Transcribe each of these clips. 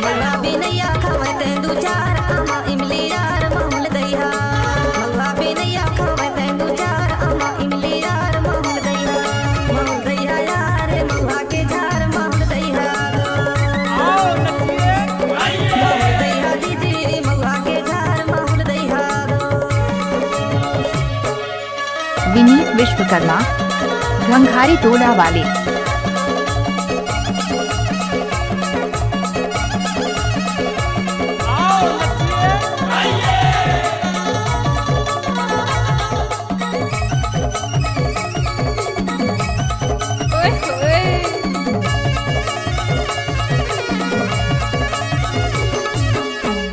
महुआ बिनैया खावत दू चार आमा इमली यार माहुल दैहा। महुआ बिनैया खावत दू चार आमा इमली यार माहुल दैहा यार महुआ के झार माहुल दैहा। माहुल दैहा दीदी महुआ के झार माहुल दैहा। विनीत विश्वकर्मा, घंघारी टोला वाले।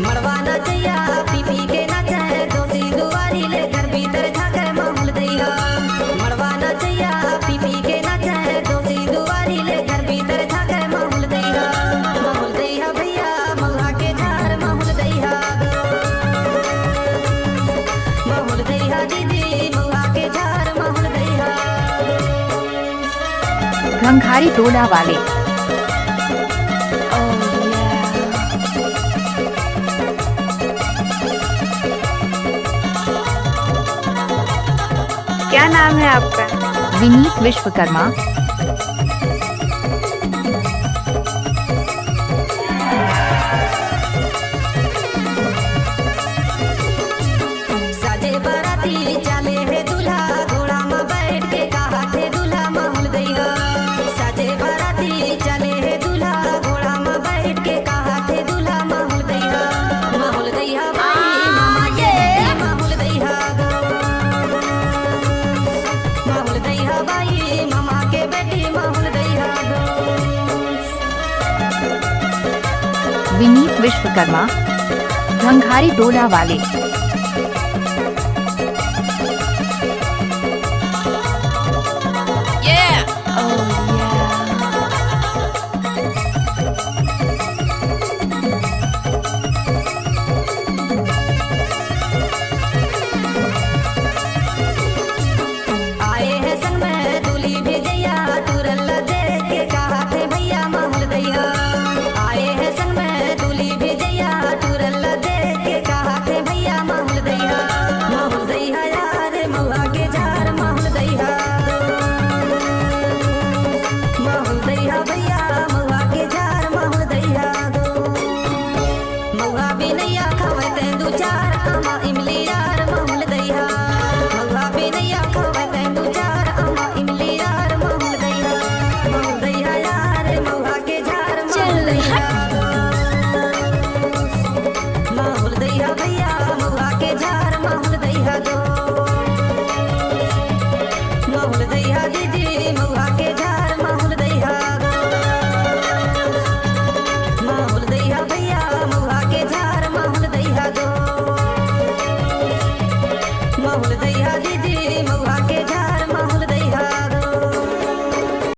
मड़वा नचैया पी पी के नाचे दोषी दुआरी ले घर भीतर झाके माहुल दैहा। मड़वा नचैया पी पी के नाचे दोषी दुआरी ले घर भीतर झाके माहुल दैहा। माहुल दैहा भैया महुआ के झार माहुल दैहा। माहुल दैहा दीदी महुआ के झार माहुल दैहा। घंघारी टोला वाले। क्या नाम है आपका? विनीत विश्वकर्मा। साजे बाराती चले है दूल्हा घोड़ा में बैठ के कहा थे दूल्हा माहुल दैहा। साजे बाराती चले है दूल्हा घोड़ा में बैठ के कहा थे दूल्हा माहुल दैहा। माहुल दैहा भाई मामा के माहुल दैहा। माहुल दैहा भाई मामा के बेटी माहुल दैहा। विनीत विश्वकर्मा, घंघारी टोला वाले।